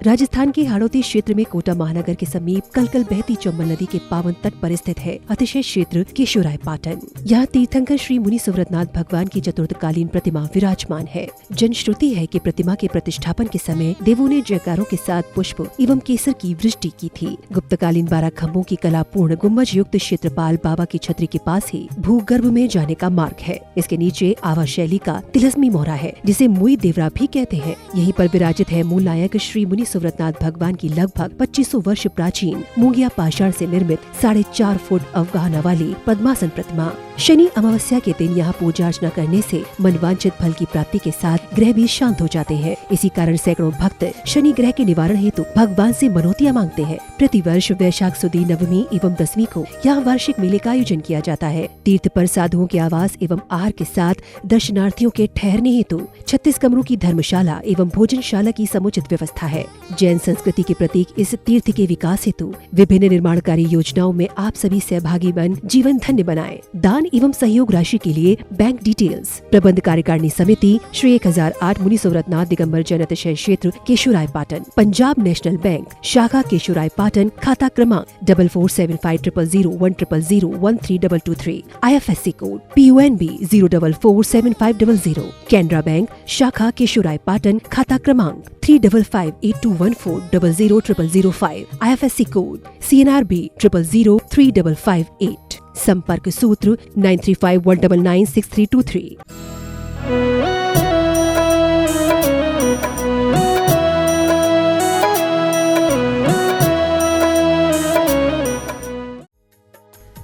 राजस्थान के हाड़ौती क्षेत्र में कोटा महानगर के समीप कलकल बहती चंबल नदी के पावन तट पर स्थित है अतिशय क्षेत्र केशोराय पाटन। यहाँ तीर्थंकर श्री मुनि सुव्रतनाथ भगवान की चतुर्थकालीन प्रतिमा विराजमान है। जनश्रुति है कि प्रतिमा के प्रतिष्ठापन के समय देवों ने जयकारों के साथ पुष्प एवं केसर की वृष्टि की थी। गुप्तकालीन 12 खम्भों की कलापूर्ण गुम्बज युक्त क्षेत्रपाल बाबा की छतरी के पास ही भूगर्भ में जाने का मार्ग है। इसके नीचे आवा शैली का तिलस्मी मोहरा है, जिसे मुई देवरा भी कहते हैं। यहीं पर विराजित है मूल नायक श्री मुनि सुव्रतनाथ भगवान की लगभग 2500 वर्ष प्राचीन मूंगिया पाषाण से निर्मित 4.5 फुट अवगाहना वाली पद्मासन प्रतिमा। शनि अमावस्या के दिन यहाँ पूजा अर्चना करने से मनवांछित फल की प्राप्ति के साथ ग्रह भी शांत हो जाते हैं। इसी कारण सैकड़ों भक्त शनि ग्रह के निवारण हेतु भगवान से मनौतियाँ मांगते हैं। प्रतिवर्ष वैशाख सुदी नवमी एवं 10वीं को यहाँ वार्षिक मेले का आयोजन किया जाता है। तीर्थ पर साधुओं के आवास एवं आहार के साथ दर्शनार्थियों के ठहरने हेतु 36 कमरों की धर्मशाला एवं भोजनशाला की समुचित व्यवस्था है। जैन संस्कृति के प्रतीक इस तीर्थ के विकास हेतु विभिन्न निर्माणकारी योजनाओं में आप सभी सहभागी बन जीवन धन्य बनाएं। दान एवं सहयोग राशि के लिए बैंक डिटेल्स। प्रबंध कार्यकारिणी समिति श्री 1008 मुनि सुव्रतनाथ दिगंबर जैन अतिशय क्षेत्र केशोराय पाटन, पंजाब नेशनल बैंक शाखा केशोराय पाटन, खाता क्रमांक 4475001000132223, IFSC code PUNB 0447500, Canara bank शाखा केशोराय पाटन, खाता क्रमांक 355821400005, IFSC कोड CNRB 00035558, संपर्क सूत्र 9351996323।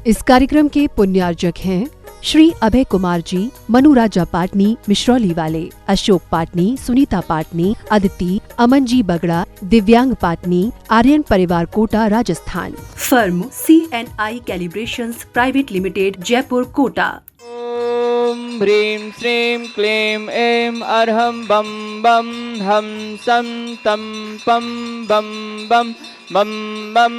इस कार्यक्रम के पुण्यार्जक हैं श्री अभय कुमार जी, मनु राजा पाटनी मिश्रौली वाले, अशोक पाटनी, सुनीता पाटनी, अदिति, अमन जी बगड़ा, दिव्यांग पाटनी, आर्यन परिवार Kota Rajasthan. Firm CNI calibrations private limited Jaipur Kota. Om ह्रीं श्रीं क्लीं ऐं अर्हं बम बम हम सम तम पम बम बम बम बम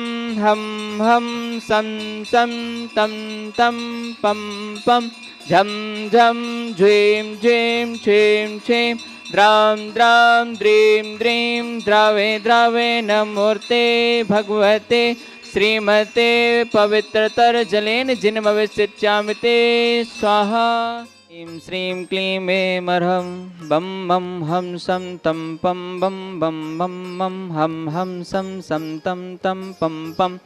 हम सम सम तम तम पम पम झम झम झ्वीं झ्वीं छीं छीं द्रां द्रां द्रीं द्रीं द्रावे द्रावे नमोर्ते भगवते श्रीमते पवित्रतर जलेन जिन्मविशिच्यामिते स्वाहा। ह्रीं श्रीं क्लीं ऐं अर्हं बम बम हम सम तम पम बम बम बम बम हम सम सम तम तम पम पम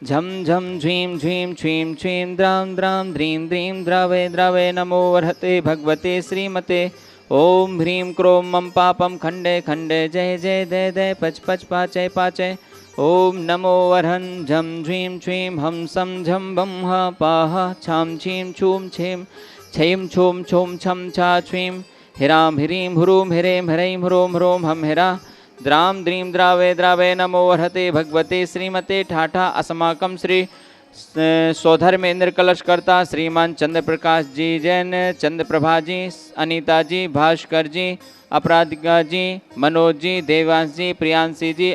झम झम झ्वीं झ्वीं छ्वीं छ्वीं द्रां द्रां द्रीं द्रीं द्रावे द्रावे नमो वर्हते भगवते श्रीमते। ओम ह्रीं क्रों मम पापम खंडे खंडे जय जय दय दय पच पच पाचय पाचय। ओम नमो वर्हन् झम झ्वीं छ्वीं हम सम झम बम ह पाह छाम छीं छूम छीं छीं छूम छूम छम छा छ्वीं हिरां ह्रीं ह्रूं हिरें हरैं ह्रों ह्रों हम हिरा द्रां द्रीं द्रावे द्रावे नमो वर्हते भगवते श्रीमते। ठाठा अस्माकं श्री सौधर्मेंद्र कलशकर्ता श्रीमान चंद्र प्रकाश जी जैन, चंद्र प्रभा जी, अनीता जी, भास्कर जी, अपराधिका जी, मनोज जी, देवांश जी, प्रियांशी जी,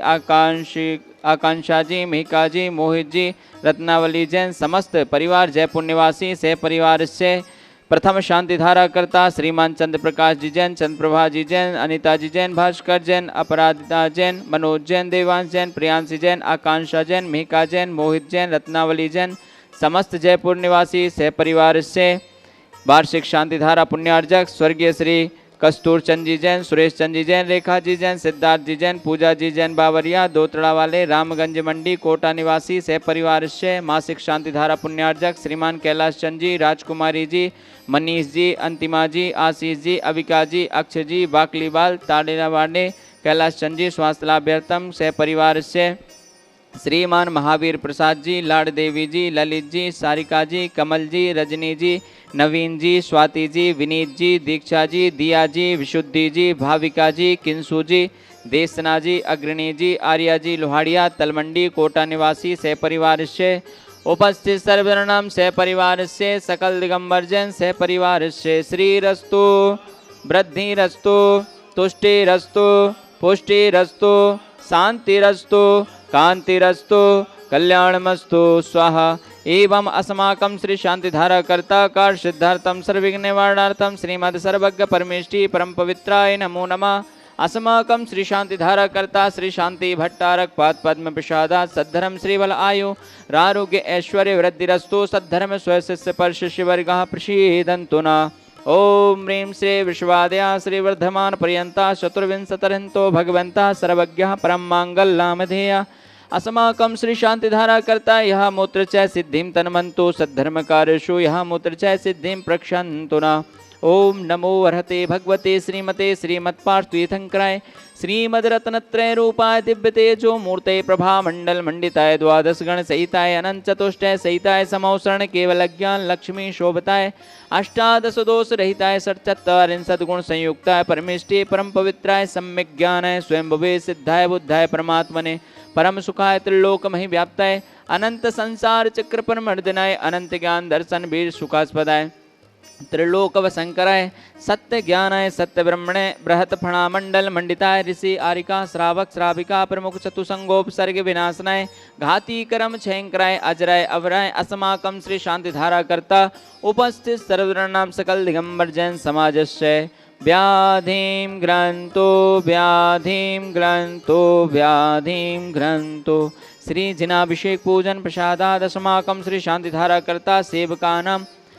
आकांक्षा जी, मिहिका जी, मोहित जी, रत्नावली जैन समस्त परिवार जयपुर निवासी सह परिवार से प्रथम शांतिधारा करता श्रीमान चंद्र प्रकाश जी जैन, चंद्र प्रभा जी जैन, अनीता जी जैन, भास्कर जैन, अपराधिता जैन, मनोज जैन, देवांश जैन, प्रियांशी जैन, आकांक्षा जैन, मिहिका जैन, मोहित जैन, रत्नावली जैन समस्त जयपुर निवासी सह परिवार से वार्षिक शांतिधारा पुण्यार्जक स्वर्गीय श्री कस्तूर चंद जी जैन, सुरेश चंद जी जैन, रेखा जी जैन, सिद्धार्थ जी जैन, पूजा जी जैन बावरिया दोतड़ा वाले रामगंज मंडी कोटा निवासी सह परिवार से मासिक शांतिधारा पुण्यार्जक श्रीमान कैलाश चंद जी, राजकुमारी जी, मनीष जी, अंतिमा जी, आशीष जी, अविका जी, अक्षय जी, बाकलीवाल ताड़ेवाड़े, कैलाश चंद जी स्वास्थ्य लाभ्यर्थम सह परिवार से श्रीमान महावीर प्रसाद जी, लाड़ देवी जी, ललित जी, सारिका जी, कमल जी, रजनी जी, नवीन जी, स्वाति जी, विनीत जी, दीक्षा जी, दिया जी, विशुद्धि जी, भाविका जी, किंसू जी, देसना जी, अग्रणी जी, आर्या जी, लोहाड़िया तलमंडी कोटा निवासी सह परिवार से उपस्थित सर्वनाम सह परिवार से सकल दिगंबर जैन सह परिवार से श्रीरस्तु वृद्धिरस्तु तुष्टिरस्तु पुष्टिरस्तु शांतिरस्तु कांतिरस्तु कल्याणमस्तु स्वाहा। एवं अस्माकं श्री शांतिधारा कर्ता कार सिद्धार्थम सर्वविघ्न निवारणार्थम श्रीमद सर्वज्ञ परमेष्टि परम पवित्राय नमो नमः। अस्माकं श्री शांतिधारा कर्ता श्री शांति भट्टारक पाद पद्म प्रसादात् सद्धर्म श्रीबल आयु रारोग्य ऐश्वर्य वृद्धिरस्तु सद्धर्म स्वशिष्य पर शिष्यवर्गः प्रसीदन्तु न। ओम ह्रीं श्री विश्वादया श्री वर्धमान पर्यंता चतुर्विंशतिरन्तो भगवन्तः सर्वज्ञः परम मांगल्यनामधेयः अस्माकं श्री शांतिधारा कर्ता यह मूत्रचय सिद्धिं तन्मन्तो सद्धर्मकार्येषु यह मूत्रचय सिद्धिं प्रक्षन्तु न। ओम नमो अर्हते भगवते श्रीमते श्रीमत्पार्थतीर्थंकराय श्रीमद्रत्नत्रय रूपाय दिव्य तेजो मूर्ते प्रभा मंडल मंडिताय द्वादश गण सहिताय अनंत चतुष्टय सहिताय समौसरण केवल ज्ञान लक्ष्मी शोभताय अष्टादश दोष रहिताय षट्चत्वारिंशत् गुण संयुक्ताय परमेष्टि परम पवित्राय सम्यक ज्ञानाय स्वयं भवे सिद्धाय बुद्धाय परमात्मने परम सुखाय त्रिलोक महि व्याप्ताय अनंत संसार चक्र पर मर्दनाय अनंत ज्ञान दर्शन वीर सुखास्पदाय त्रिलोक वशंकराय सत्य ज्ञानाय सत्य ब्रह्मणे बृहत फणा मंडल मंडिताय ऋषि आरिका श्रावक श्राविका प्रमुख चतुसंगोपसर्ग विनाशनाय घाती कर्म छयंकराय अजराय अवराय अस्माकं श्री शांतिधारा कर्ता उपस्थित सर्वनाम सकल दिगंबर जैन समाजस्य व्याधिं ग्रंथो व्याधिं ग्रंथो व्याधिं ग्रंथो श्री जिनाभिषेक पूजन प्रसादाद अस्माकं श्री शांतिधारा कर्ता सेवकानां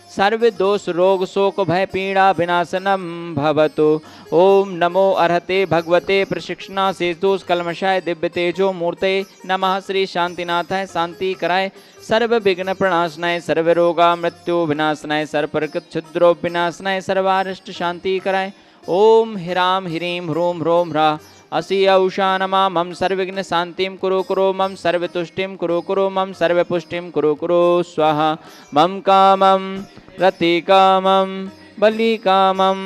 सर्व दोष रोग शोक भय पीड़ा विनाशनम भवतु। ओम नमो अर्हते भगवते प्रशिक्षणा शेष दोष कलमशाय दिव्य तेजो मूर्ते नमः श्री शांतिनाथाय शांति कराय सर्व विघ्न प्रणाशनाय सर्व रोगा मृत्यु विनाशनाय सर्वप्रकृत क्षुद्रो विनाशनाय सर्वारिष्ट शांति कराय। ओम ह्रां ह्रीं ह्रूं ह्रों ह्रा असि औषा नमा मम सर्वविघ्न शांतिं कुरु कुरु मम सर्वतुष्टिं कुरु कुरु मम सर्वपुष्टिं कुरु कुरु स्वाहा मम कामं रतिकामं बलिकामं।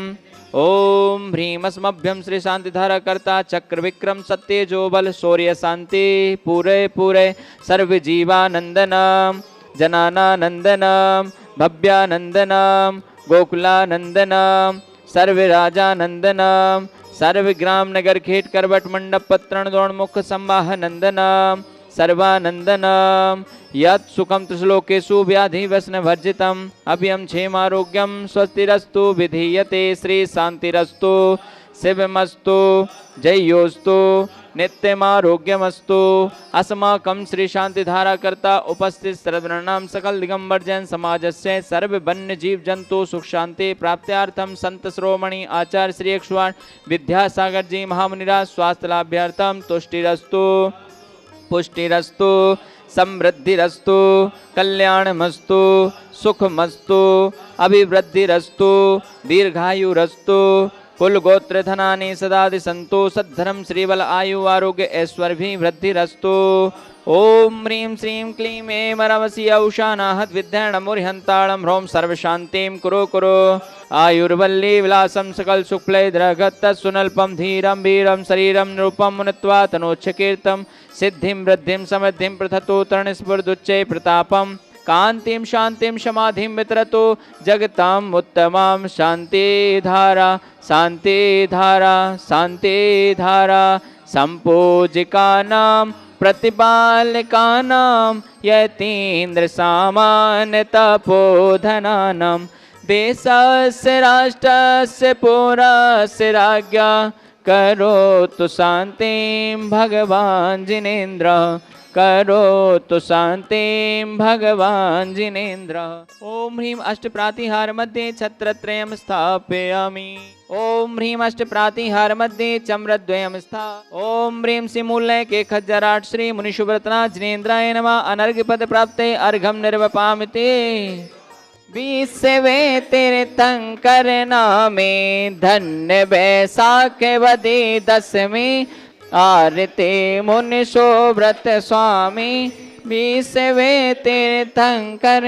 ओम ह्रीमस्मभ्यं श्री शांतिधारा कर्ता चक्र विक्रम सत्येजो बल शौर्य शांति पूरे पूरे सर्व जीवानंदनम जनानानंदनम भव्यानंदनम गोकुलानंदनम सर्व राजानंदनम सर्व ग्राम नगर खेट करवट मंडप पत्रण द्रोण मुख संवाह नंदनम सर्वानंदनम यत् सुखम त्रिश्लोकेषु व्याधि व्यसन वर्जितम अभयम क्षेमारोग्यम स्वस्तिरस्तु विधीयते श्री शांतिरस्तु शिवमस्तु जयोस्तु नित्यमारोग्यमस्तु। अस्माकं श्री शांतिधारा कर्ता उपस्थित सर्वनाम सकल दिगंबर जैन समाजस्य सर्व वन्य जीव जंतु सुख शांति प्राप्त्यार्थम संत श्रोमणि आचार्य श्री 108 विद्यासागर जी महामुनिराज स्वास्थ्य लाभ्यार्थम तुष्टिरस्तु पुष्टिरस्तु समृद्धिरस्तु कल्याणमस्तु सुखमस्तु अभिवृद्धिरस्तु दीर्घायुरस्तु कुल गोत्र धनानि सदादि संतो सद्धर्म श्रीबल आयु आरोग्य ऐश्वर्य वृद्धिरस्तु। ओम ह्रीं श्रीं क्लीं ऐं रमसि औषानाहत विद्याणमुर्हन्ताळं ह्रौं सर्वशान्तिं कुरु कुरु आयुर्वल्ली विलासं सकल सुक्लैर्धगत सुनल्पं धीरं वीरं शरीरं निरूपं मुनित्वा तनोच्छकीर्तं सिद्धिं वृद्धिं समृद्धिं प्रथतो तरणस्फुरदुच्चै प्रतापं कांतिं शांतिं समाधिं वितरतु जगताम् उत्तमां शांतिधारा शांतिधारा शांतिधारा संपूजिकानां प्रतिपालकानां यतीन्द्र सामान्य तपोधनानां देशस्य राष्ट्रस्य पुरस्य राज्ञा करोतु शांतिं भगवान् जिनेन्द्रः करोतु शांतिं भगवान् जिनेन्द्रः। ओम ह्रीं अष्टप्रातिहार मध्ये छत्रत्रयं स्थापयामि। ओम ह्रीं अष्टप्रातिहार मध्ये चम्रद्वयं स्था। ओम ह्रीं सिमूलय के खज्जराट श्री मुनिशुभ्रतनाथ जिनेन्द्राय नमः। अनर्घ्यपद प्राप्ते अर्घ्यं निर्वपामिते विश्वे तीर्थंकर नामे धन्य वैशाख वदे दशमी आरते मुनि शोभ्रत स्वामी विश्वे तीर्थंकर